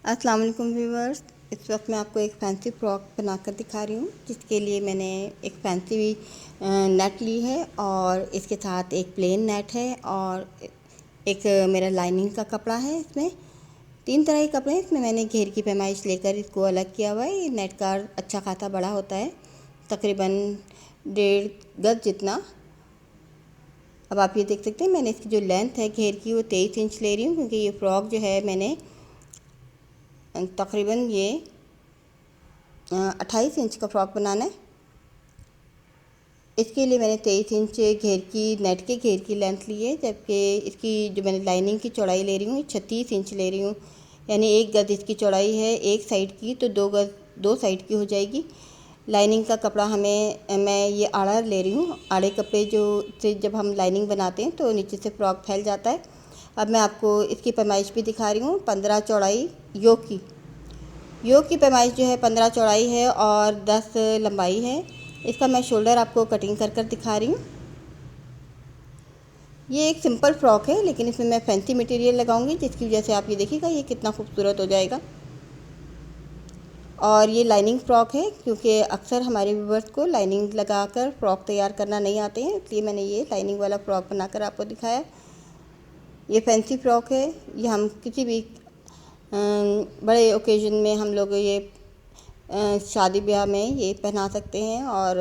अस्सलाम वालेकुम व्यूवर्स। इस वक्त मैं आपको एक फ़ैंसी फ़्रॉक बनाकर दिखा रही हूँ, जिसके लिए मैंने एक फ़ैंसी नेट ली है और इसके साथ एक प्लेन नेट है और एक मेरा लाइनिंग का कपड़ा है। इसमें 3 तरह के कपड़े हैं। इसमें मैंने घेर की पैमाइश लेकर इसको अलग किया हुआ है। ये नेट का अच्छा खासा बड़ा होता है, तकरीबन 1.5 गज जितना। अब आप ये देख सकते हैं, मैंने इसकी जो लेंथ है घेर की वो 23 इंच ले रही हूँ, क्योंकि ये फ़्रॉक जो है मैंने तकरीबन ये 28 इंच का फ़्रॉक बनाना है। इसके लिए मैंने 23 इंच नेट के घेर की लेंथ ली है, जबकि इसकी जो मैंने लाइनिंग की चौड़ाई ले रही हूँ 36 इंच ले रही हूँ। यानी 1 गज इसकी चौड़ाई है एक साइड की, तो 2 गज 2 साइड की हो जाएगी। लाइनिंग का कपड़ा मैं ये आड़ा ले रही हूँ। आड़े कपड़े से जब हम लाइनिंग बनाते हैं तो नीचे से फ़्रॉक फैल जाता है। अब मैं आपको इसकी पैमाइश भी दिखा रही हूँ। 15 चौड़ाई योग की पैमाइश जो है 15 चौड़ाई है और 10 लंबाई है। इसका मैं शोल्डर आपको कटिंग कर दिखा रही हूँ। ये एक सिंपल फ़्रॉक है, लेकिन इसमें मैं फैंसी मटेरियल लगाऊंगी, जिसकी वजह से आप ये देखिएगा ये कितना खूबसूरत हो जाएगा। और ये लाइनिंग फ़्रॉक है, क्योंकि अक्सर हमारे व्यूवर्स को लाइनिंग लगाकर फ़्रॉक तैयार करना नहीं आते हैं, इसलिए मैंने ये लाइनिंग वाला फ़्रॉक बनाकर आपको दिखाया। ये फैंसी फ़्रॉक है। ये हम किसी भी बड़े ओकेज़न में हम लोग ये शादी ब्याह में ये पहना सकते हैं और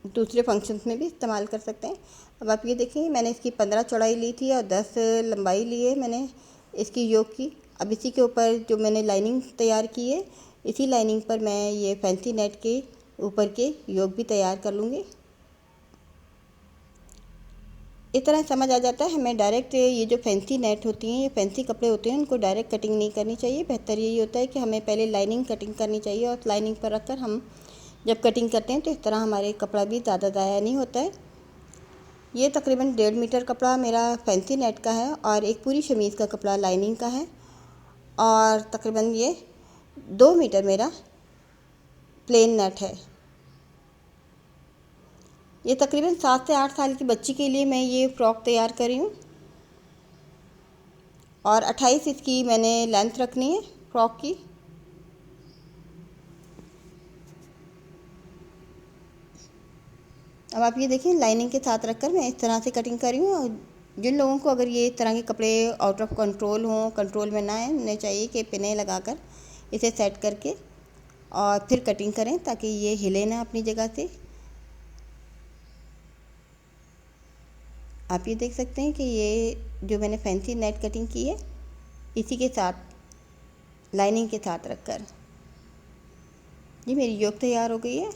दूसरे फंक्शंस में भी इस्तेमाल कर सकते हैं। अब आप ये देखिए, मैंने इसकी 15 चौड़ाई ली थी और 10 लंबाई ली है मैंने इसकी योग की। अब इसी के ऊपर जो मैंने लाइनिंग तैयार की है, इसी लाइनिंग पर मैं ये फैंसी नेट के ऊपर के योग भी तैयार कर लूँगी। इस तरह समझ आ जाता है हमें डायरेक्ट। ये जो फैंसी नेट होती हैं, ये फैंसी कपड़े होते हैं, उनको डायरेक्ट कटिंग नहीं करनी चाहिए। बेहतर यही होता है कि हमें पहले लाइनिंग कटिंग करनी चाहिए और लाइनिंग पर रखकर हम जब कटिंग करते हैं तो इस तरह हमारे कपड़ा भी ज़्यादा ज़ाया नहीं होता है। ये तकरीबन 1.5 मीटर कपड़ा मेरा फैंसी नेट का है और एक पूरी शमीज़ का कपड़ा लाइनिंग का है, और तकरीबन ये 2 मीटर मेरा प्लेन नेट है। ये तकरीबन 7 से 8 साल की बच्ची के लिए मैं ये फ़्रॉक तैयार कर रही हूँ और 28 इसकी मैंने लेंथ रखनी है फ़्रॉक की। अब आप ये देखिए, लाइनिंग के साथ रखकर मैं इस तरह से कटिंग कर रही हूँ। और जिन लोगों को अगर ये इस तरह के कपड़े आउट ऑफ कंट्रोल हों, कंट्रोल में ना आए, उन्हें चाहिए कि पिनें लगाकर इसे सेट करके और फिर कटिंग करें, ताकि ये हिले ना अपनी जगह से। आप ये देख सकते हैं कि ये जो मैंने फैंसी नेट कटिंग की है, इसी के साथ लाइनिंग के साथ रखकर ये मेरी योग तैयार हो गई है।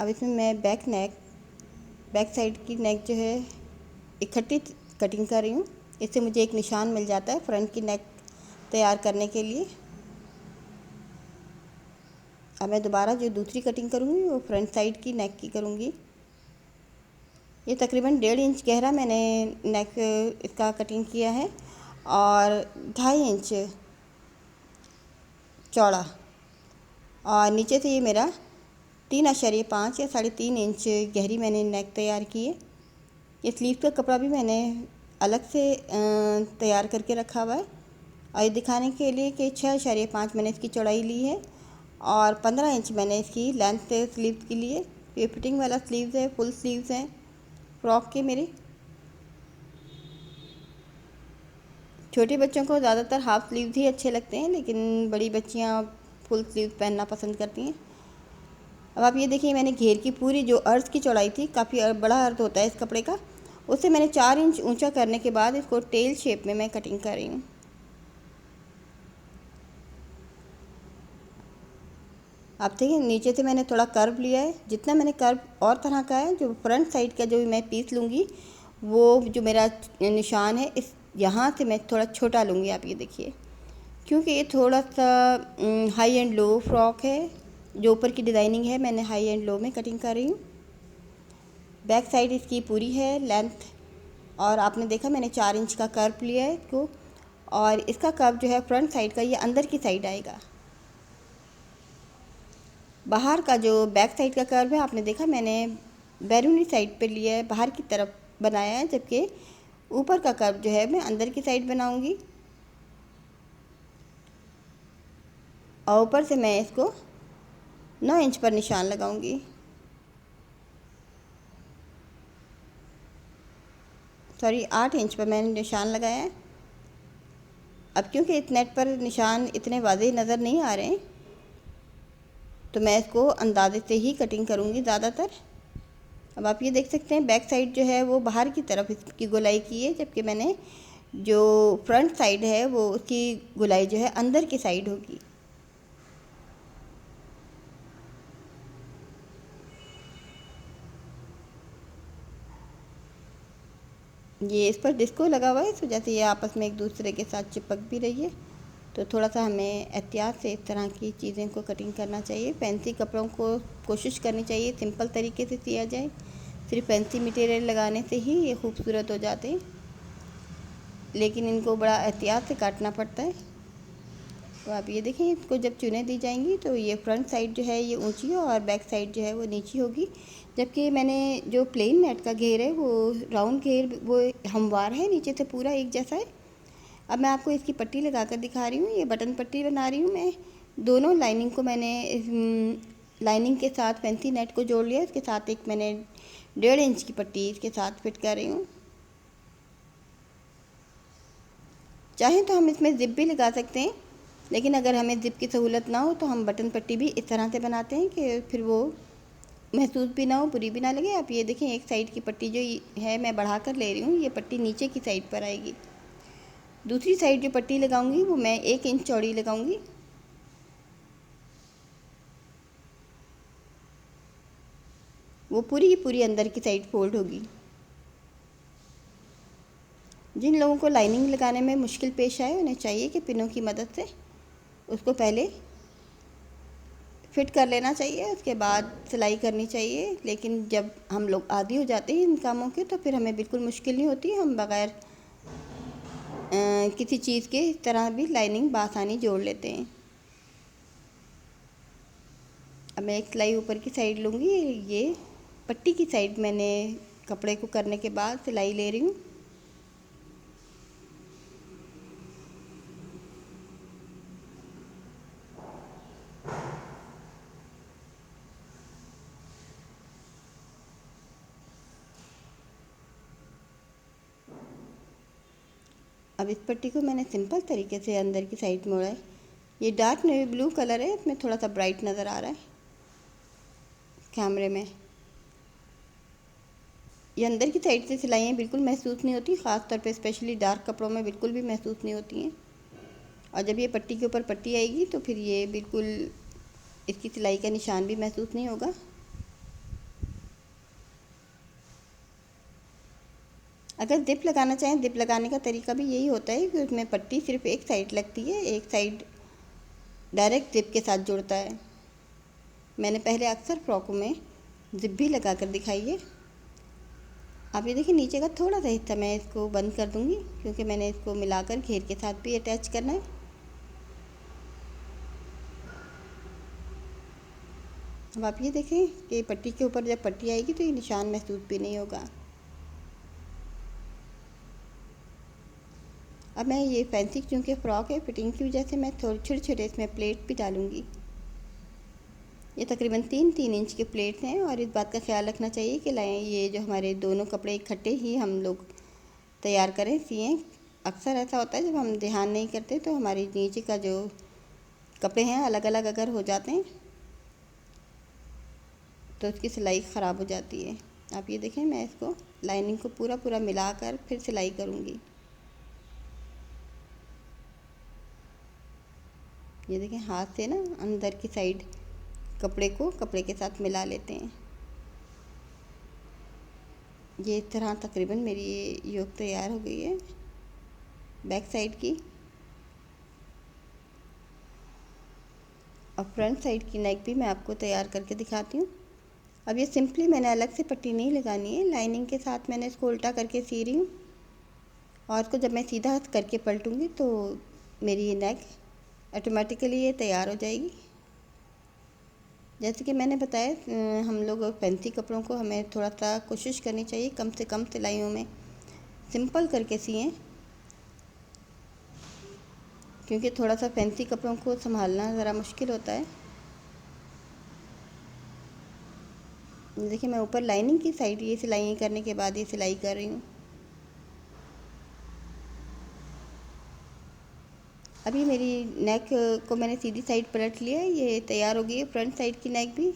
अब इसमें मैं बैक साइड की नेक जो है इकट्ठी कटिंग कर रही हूँ। इससे मुझे एक निशान मिल जाता है फ्रंट की नेक तैयार करने के लिए। अब मैं दोबारा जो दूसरी कटिंग करूँगी वो फ्रंट साइड की नेक की करूँगी। ये तकरीबन 1.5 इंच गहरा मैंने नेक इसका कटिंग किया है और 2.5 इंच चौड़ा, और नीचे से ये मेरा 3.5 या 3.5 इंच गहरी मैंने नेक तैयार की है। ये स्लीव का कपड़ा भी मैंने अलग से तैयार करके रखा हुआ है, और ये दिखाने के लिए कि 6.5 मैंने इसकी चौड़ाई ली है और 15 इंच मैंने इसकी लेंथ स्लीव के लिए। ये फिटिंग वाला स्लीव्स है, फुल स्लीव्स हैं फ्रॉक के मेरे। छोटे बच्चों को ज़्यादातर हाफ स्लीव्स ही अच्छे लगते हैं, लेकिन बड़ी बच्चियाँ फुल स्लीव पहनना पसंद करती हैं। अब आप ये देखिए, मैंने घेर की पूरी जो अर्ज़ की चौड़ाई थी, काफ़ी बड़ा अर्ज़ होता है इस कपड़े का, उससे मैंने 4 इंच ऊंचा करने के बाद इसको टेल शेप में मैं कटिंग कर रही हूँ। आप देखिए, नीचे से मैंने थोड़ा कर्व लिया है। जितना मैंने कर्व और तरह का है, जो फ्रंट साइड का जो मैं पीस लूँगी, वो जो मेरा निशान है, इस यहाँ से मैं थोड़ा छोटा लूँगी। आप ये देखिए, क्योंकि ये थोड़ा सा हाई एंड लो फ्रॉक है। जो ऊपर की डिज़ाइनिंग है, मैंने हाई एंड लो में कटिंग कर रही हूँ। बैक साइड इसकी पूरी है लेंथ, और आपने देखा मैंने 4 इंच का कर्व लिया है इसको, और इसका कर्व जो है फ्रंट साइड का, ये अंदर की साइड आएगा। बाहर का जो बैक साइड का कर्व है, आपने देखा मैंने बैरूनी साइड पे लिया है, बाहर की तरफ बनाया है, जबकि ऊपर का कर्व जो है मैं अंदर की साइड बनाऊंगी। और ऊपर से मैं इसको 9 इंच पर निशान लगाऊंगी। सॉरी 8 इंच पर मैंने निशान लगाया है। अब क्योंकि इस नेट पर निशान इतने वाज़ेह नज़र नहीं आ रहे हैं, तो मैं इसको अंदाजे से ही कटिंग करूँगी ज़्यादातर। अब आप ये देख सकते हैं बैक साइड जो है वो बाहर की तरफ इसकी गोलाई की है, जबकि मैंने जो फ्रंट साइड है वो उसकी गोलाई जो है अंदर की साइड होगी। ये इस पर डिस्को लगा हुआ है, इस वजह से ये आपस में एक दूसरे के साथ चिपक भी रही है। तो थोड़ा सा हमें एहतियात से इस तरह की चीज़ें को कटिंग करना चाहिए। फैंसी कपड़ों को कोशिश करनी चाहिए सिंपल तरीके से सिया जाए। सिर्फ फैंसी मटेरियल लगाने से ही ये खूबसूरत हो जाते हैं, लेकिन इनको बड़ा एहतियात से काटना पड़ता है। तो आप ये देखें, इसको जब चुनें दी जाएंगी तो ये फ्रंट साइड जो है ये ऊंची है और बैक साइड जो है वो नीची होगी। जबकि मैंने जो प्लेन नेट का घेर है वो राउंड घेर वो हमवार है, नीचे से पूरा एक जैसा है। अब मैं आपको इसकी पट्टी लगा कर दिखा रही हूँ। ये बटन पट्टी बना रही हूँ मैं। दोनों लाइनिंग को मैंने लाइनिंग के साथ फैंसी नेट को जोड़ लिया, इसके साथ एक मैंने 1.5 इंच की पट्टी इसके साथ फिट कर रही हूँ। चाहें तो हम इसमें ज़िप भी लगा सकते हैं, लेकिन अगर हमें ज़िप की सहूलत ना हो तो हम बटन पट्टी भी इस तरह से बनाते हैं कि फिर वो महसूस भी ना हो, बुरी भी ना लगे। आप ये देखें, एक साइड की पट्टी जो है मैं बढ़ा कर ले रही हूँ, ये पट्टी नीचे की साइड पर आएगी। दूसरी साइड जो पट्टी लगाऊंगी वो मैं 1 इंच चौड़ी लगाऊंगी। वो पूरी की पूरी अंदर की साइड फोल्ड होगी। जिन लोगों को लाइनिंग लगाने में मुश्किल पेश आए उन्हें चाहिए कि पिनों की मदद से उसको पहले फिट कर लेना चाहिए, उसके बाद सिलाई करनी चाहिए। लेकिन जब हम लोग आदी हो जाते हैं इन कामों के तो फिर हमें बिल्कुल मुश्किल नहीं होती, हम बग़ैर किसी चीज़ के इस तरह भी लाइनिंग बआसानी जोड़ लेते हैं। अब मैं एक सिलाई ऊपर की साइड लूँगी। ये पट्टी की साइड मैंने कपड़े को करने के बाद सिलाई ले रही हूँ। अब इस पट्टी को मैंने सिंपल तरीके से अंदर की साइड मोड़ा है। ये डार्क नेवी ब्लू कलर है, इसमें थोड़ा सा ब्राइट नज़र आ रहा है कैमरे में। ये अंदर की साइड से सिलाइयाँ बिल्कुल महसूस नहीं होती, ख़ास तौर पे स्पेशली डार्क कपड़ों में बिल्कुल भी महसूस नहीं होती हैं। और जब ये पट्टी के ऊपर पट्टी आएगी तो फिर ये बिल्कुल इसकी सिलाई का निशान भी महसूस नहीं होगा। अगर ज़िप लगाना चाहें, ज़िप लगाने का तरीका भी यही होता है कि उसमें पट्टी सिर्फ एक साइड लगती है, एक साइड डायरेक्ट ज़िप के साथ जुड़ता है। मैंने पहले अक्सर फ्रॉकों में ज़िप भी लगा कर दिखाई है। आप ये देखिए, नीचे का थोड़ा सा हिस्सा मैं इसको बंद कर दूंगी क्योंकि मैंने इसको मिलाकर घेर के साथ भी अटैच करना है। अब आप ये देखें कि पट्टी के ऊपर जब पट्टी आएगी तो ये निशान महसूस भी नहीं होगा। अब मैं ये फैंसी चूँकि फ़्रॉक है, फिटिंग की वजह से मैं थोड़े छोटे छोटे इसमें प्लेट भी डालूँगी। ये तकरीबन 3-3 इंच के प्लेट्स हैं और इस बात का ख्याल रखना चाहिए कि ये जो हमारे दोनों कपड़े इकट्ठे ही हम लोग तैयार करें, सिएं। अक्सर ऐसा होता है जब हम ध्यान नहीं करते तो हमारे नीचे का जो कपड़े हैं अलग अलग अगर हो जाते हैं तो उसकी सिलाई ख़राब हो जाती है। आप ये देखें, मैं इसको लाइनिंग को पूरा पूरा मिलाकर फिर सिलाई करूँगी। ये देखें, हाथ से ना अंदर की साइड कपड़े को कपड़े के साथ मिला लेते हैं। ये इस तरह तकरीबन मेरी ये योक तैयार हो गई है बैक साइड की। और फ्रंट साइड की नेक भी मैं आपको तैयार करके दिखाती हूँ। अब ये सिंपली मैंने अलग से पट्टी नहीं लगानी है, लाइनिंग के साथ मैंने इसको उल्टा करके सी रही हूँ और इसको जब मैं सीधा करके पलटूँगी तो मेरी ये नेक ऑटोमेटिकली ये तैयार हो जाएगी। जैसे कि मैंने बताया, हम लोग फैंसी कपड़ों को हमें थोड़ा सा कोशिश करनी चाहिए कम से कम सिलाइयों में सिंपल करके सिएं, क्योंकि थोड़ा सा फैंसी कपड़ों को संभालना ज़रा मुश्किल होता है। देखिए मैं ऊपर लाइनिंग की साइड ये सिलाई करने के बाद ये सिलाई कर रही हूँ। अभी मेरी नेक को मैंने सीधी साइड पलट लिया है, ये तैयार हो गई है फ्रंट साइड की नेक भी।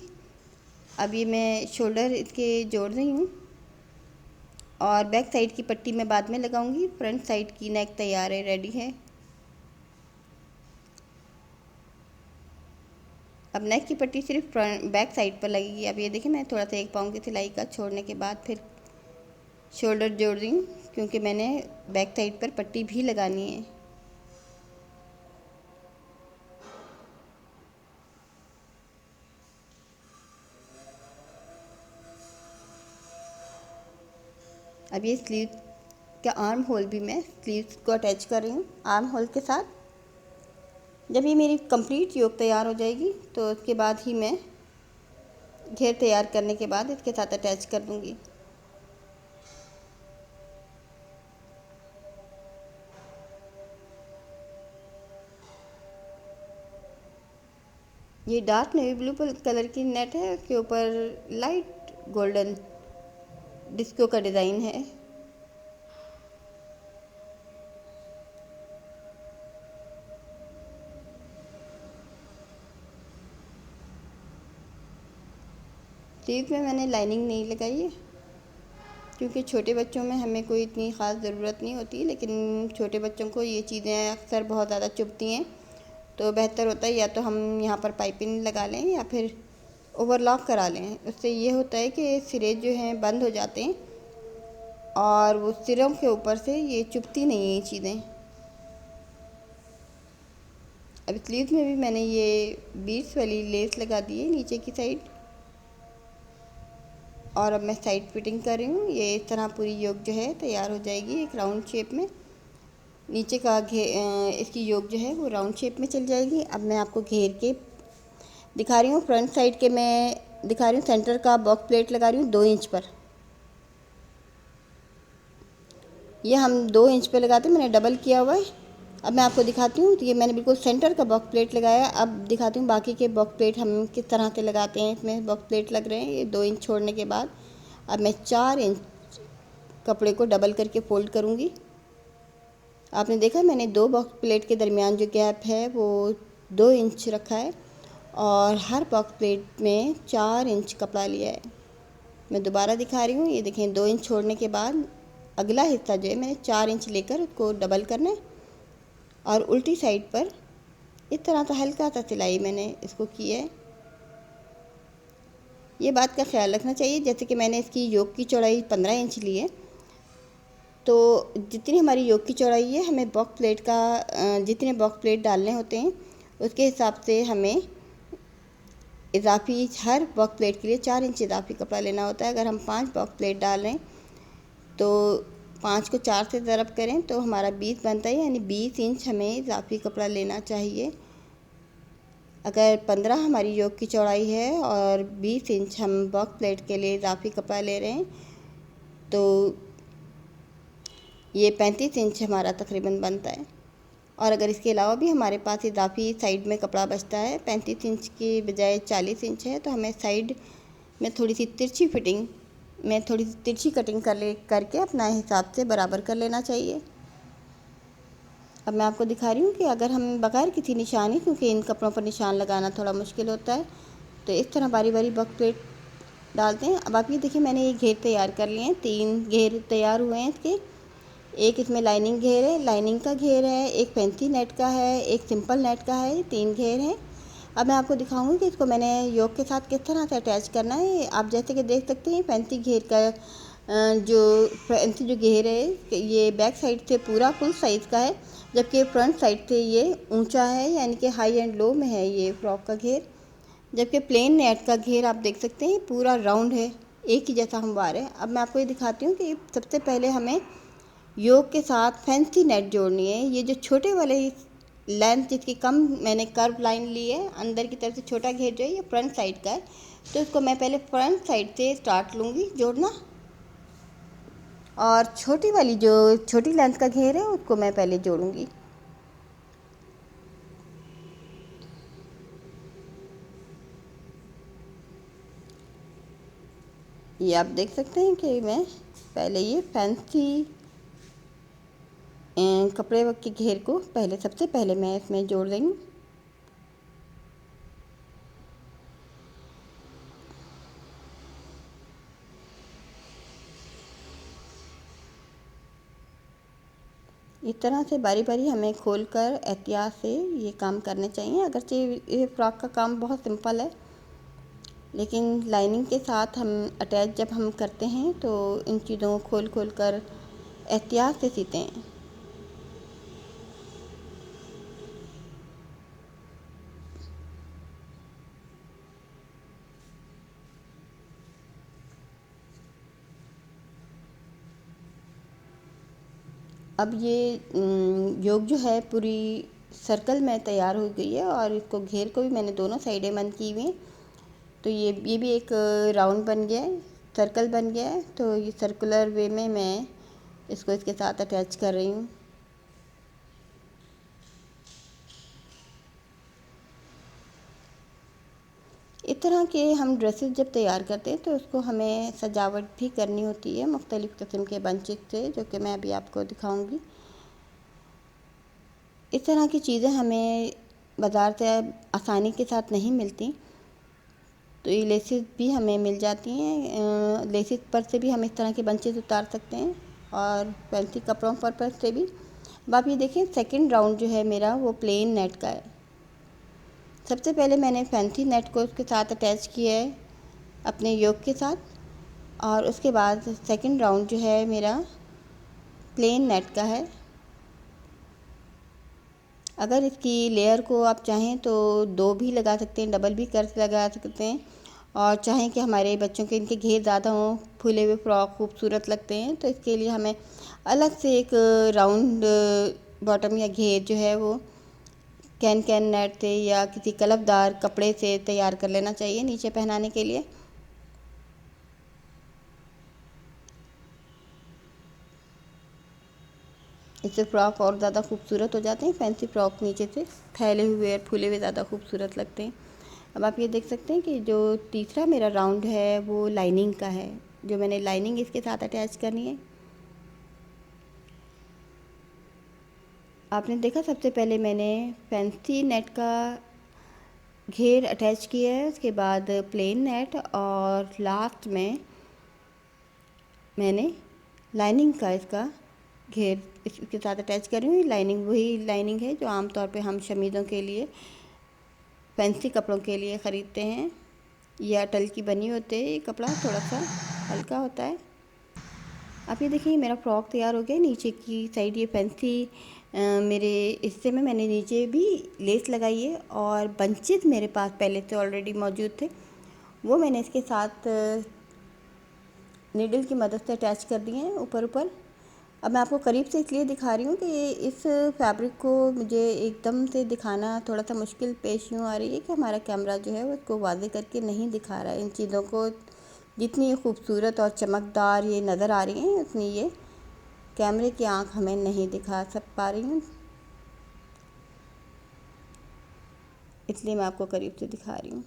अब ये मैं शोल्डर इसके जोड़ रही हूँ और बैक साइड की पट्टी मैं बाद में लगाऊंगी। फ्रंट साइड की नेक तैयार है, रेडी है। अब नेक की पट्टी सिर्फ फ्रंट बैक साइड पर लगेगी। अब ये देखिए मैं थोड़ा सा 1 पाँव की सिलाई का छोड़ने के बाद फिर शोल्डर जोड़ रही हूँ, क्योंकि मैंने बैक साइड पर पट्टी भी लगानी है। अब ये स्लीव का आर्म होल भी मैं स्लीव्स को अटैच कर रही हूँ आर्म होल के साथ। जब ये मेरी कंप्लीट योक तैयार हो जाएगी तो उसके बाद ही मैं घेर तैयार करने के बाद इसके साथ अटैच कर दूँगी। ये डार्क नेवी ब्लू कलर की नेट है, उसके ऊपर लाइट गोल्डन डिस्को का डिज़ाइन है। स्लीव में मैंने लाइनिंग नहीं लगाई है, क्योंकि छोटे बच्चों में हमें कोई इतनी ख़ास ज़रूरत नहीं होती, लेकिन छोटे बच्चों को ये चीज़ें अक्सर बहुत ज़्यादा चुभती हैं। तो बेहतर होता है या तो हम यहाँ पर पाइपिंग लगा लें या फिर ओवरलॉक करा लें। उससे ये होता है कि सिरे जो हैं बंद हो जाते हैं और वो सिरों के ऊपर से ये चुभती नहीं है ये चीज़ें। अब स्लीव में भी मैंने ये बीड्स वाली लेस लगा दी है नीचे की साइड, और अब मैं साइड फिटिंग कर रही हूँ। ये इस तरह पूरी योक जो है तैयार हो जाएगी एक राउंड शेप में। नीचे का इसकी योक जो है वो राउंड शेप में चल जाएगी। अब मैं आपको घेर के दिखा रही हूँ। फ्रंट साइड के मैं दिखा रही हूँ, सेंटर का बॉक्स प्लेट लगा रही हूँ 2 इंच पर। ये हम 2 इंच पे लगाते हैं, मैंने डबल किया हुआ है। अब मैं आपको दिखाती हूँ, तो ये मैंने बिल्कुल सेंटर का बॉक्स प्लेट लगाया। अब दिखाती हूँ बाकी के बॉक्स प्लेट हम किस तरह से लगाते हैं। इसमें बॉक्स प्लेट लग रहे हैं ये 2 इंच छोड़ने के बाद। अब मैं 4 इंच कपड़े को डबल करके फोल्ड करूँगी। आपने देखा मैंने 2 बॉक्स प्लेट के दरमियान जो गैप है वो 2 इंच रखा है, और हर बॉक्स प्लेट में 4 इंच कपड़ा लिया है। मैं दोबारा दिखा रही हूँ, ये देखें 2 इंच छोड़ने के बाद अगला हिस्सा जो है मैंने 4 इंच लेकर उसको डबल करना है, और उल्टी साइड पर इस तरह का हल्का सा सिलाई मैंने इसको की है। ये बात का ख्याल रखना चाहिए, जैसे कि मैंने इसकी योक की चौड़ाई 15 इंच ली है, तो जितनी हमारी योक की चौड़ाई है हमें बॉक्स प्लेट का जितने बॉक्स प्लेट डालने होते हैं उसके हिसाब से हमें इजाफी हर बॉक्स प्लेट के लिए 4 इंच इजाफी कपड़ा लेना होता है। अगर हम 5 बॉक्स प्लेट डाल रहे हैं तो 5 को 4 से ज़रब करें तो हमारा 20 बनता है, यानी 20 इंच हमें इजाफी कपड़ा लेना चाहिए। अगर 15 हमारी योक की चौड़ाई है और 20 इंच हम बॉक्स प्लेट के लिए इजाफी कपड़ा ले रहे हैं तो ये 35 इंच हमारा तकरीबन बनता है। और अगर इसके अलावा भी हमारे पास इजाफी साइड में कपड़ा बचता है, 35 इंच की बजाय 40 इंच है, तो हमें साइड में थोड़ी सी तिरछी फिटिंग में थोड़ी सी तिरछी कटिंग करके अपना हिसाब से बराबर कर लेना चाहिए। अब मैं आपको दिखा रही हूँ कि अगर हम बगैर किसी निशानी, क्योंकि इन कपड़ों पर निशान लगाना थोड़ा मुश्किल होता है, तो इस तरह बारी बारी बॉक्स प्लेट डालते हैं। अब आप ये देखिए मैंने ये घेर तैयार कर लिए हैं, 3 घेर तैयार हुए हैं इसके। एक इसमें लाइनिंग घेर है, लाइनिंग का घेर है, एक फैंसी नेट का है, एक सिंपल नेट का है, 3 घेर हैं। अब मैं आपको दिखाऊंगी कि इसको मैंने योक के साथ किस तरह से अटैच करना है। आप जैसे कि देख सकते हैं फैंसी घेर का जो घेर है ये बैक साइड से पूरा फुल साइज़ का है, जबकि फ्रंट साइड से ये ऊंचा है, यानी कि हाई एंड लो में है ये फ्रॉक का घेर। जबकि प्लेन नेट का घेर आप देख सकते हैं पूरा राउंड है, एक ही जैसा हमवार है। अब मैं आपको ये दिखाती हूँ कि सबसे पहले हमें योक के साथ फैंसी नेट जोड़नी है। ये जो छोटे वाले लेंथ जिसकी कम मैंने कर्व लाइन ली है, अंदर की तरफ से छोटा घेर जो है ये फ्रंट साइड का है, तो इसको मैं पहले फ्रंट साइड से स्टार्ट लूँगी जोड़ना, और छोटी वाली जो छोटी लेंथ का घेर है उसको मैं पहले जोड़ूँगी। ये आप देख सकते हैं कि मैं पहले ये फैंसी कपड़े के घेर को सबसे पहले मैं इसमें जोड़ देंगी। इस तरह से बारी बारी हमें खोलकर एहतियात से ये काम करने चाहिए। अगरचे ये फ्रॉक का काम बहुत सिंपल है, लेकिन लाइनिंग के साथ हम अटैच जब हम करते हैं तो इन चीज़ों को खोल खोल कर एहतियात से सीते हैं। अब ये योग जो है पूरी सर्कल में तैयार हो गई है और इसको घेर को भी मैंने दोनों साइडें बंद की हुई हैं। तो ये भी एक राउंड बन गया है, सर्कल बन गया है। तो ये सर्कुलर वे में मैं इसको इसके साथ अटैच कर रही हूँ। इस तरह के हम ड्रेसेस जब तैयार करते हैं तो उसको हमें सजावट भी करनी होती है मुख्तलिफ़ किस्म के बंचेस से, जो कि मैं अभी आपको दिखाऊंगी। इस तरह की चीज़ें हमें बाज़ार से आसानी के साथ नहीं मिलती, तो ये लेसेस भी हमें मिल जाती हैं। लेसेस पर से भी हम इस तरह के बंचेस उतार सकते हैं और फैंसी कपड़ों पर से भी। अब आप ये देखें, सेकंड राउंड जो है मेरा वो प्लेन नेट का है। सबसे पहले मैंने फैंसी नेट को उसके साथ अटैच किया है अपने योग के साथ, और उसके बाद सेकंड राउंड जो है मेरा प्लेन नेट का है। अगर इसकी लेयर को आप चाहें तो 2 भी लगा सकते हैं, डबल भी कर लगा सकते हैं। और चाहें कि हमारे बच्चों के इनके घेर ज़्यादा हों, फूले हुए फ्रॉक खूबसूरत लगते हैं, तो इसके लिए हमें अलग से एक राउंड बॉटम या घेर जो है वो कैन नेट से या किसी कलफदार कपड़े से तैयार कर लेना चाहिए नीचे पहनाने के लिए। इससे फ्रॉक और ज़्यादा खूबसूरत हो जाते हैं। फैंसी फ्रॉक नीचे से फैले हुए और फूले हुए ज़्यादा खूबसूरत लगते हैं। अब आप ये देख सकते हैं कि जो तीसरा मेरा राउंड है वो लाइनिंग का है, जो मैंने लाइनिंग इसके साथ अटैच करनी है। आपने देखा सबसे पहले मैंने फैंसी नेट का घेर अटैच किया है, उसके बाद प्लेन नेट, और लास्ट में मैंने लाइनिंग का इसका घेर इसके साथ अटैच कर रही हूँ। लाइनिंग वही लाइनिंग है जो आमतौर पे हम शमीज़ों के लिए, फैंसी कपड़ों के लिए ख़रीदते हैं। ये अटल की बनी होती है, ये कपड़ा थोड़ा सा हल्का होता है। आप ये देखिए मेरा फ्रॉक तैयार हो गया। नीचे की साइड ये फैंसी मेरे हिस्से में मैंने नीचे भी लेस लगाई है, और बंचेस मेरे पास पहले से ऑलरेडी मौजूद थे, वो मैंने इसके साथ नीडल की मदद से अटैच कर दिए हैं ऊपर ऊपर। अब मैं आपको करीब से इसलिए दिखा रही हूँ कि इस फैब्रिक को मुझे एकदम से दिखाना थोड़ा सा मुश्किल पेश यूँ आ रही है कि हमारा कैमरा जो है वो इसको वाज़े करके नहीं दिखा रहा है। इन चीज़ों को जितनी खूबसूरत और चमकदार ये नज़र आ रही हैं, उतनी ये कैमरे की आँख हमें नहीं दिखा पा रही हूँ, इसलिए मैं आपको करीब से दिखा रही हूँ।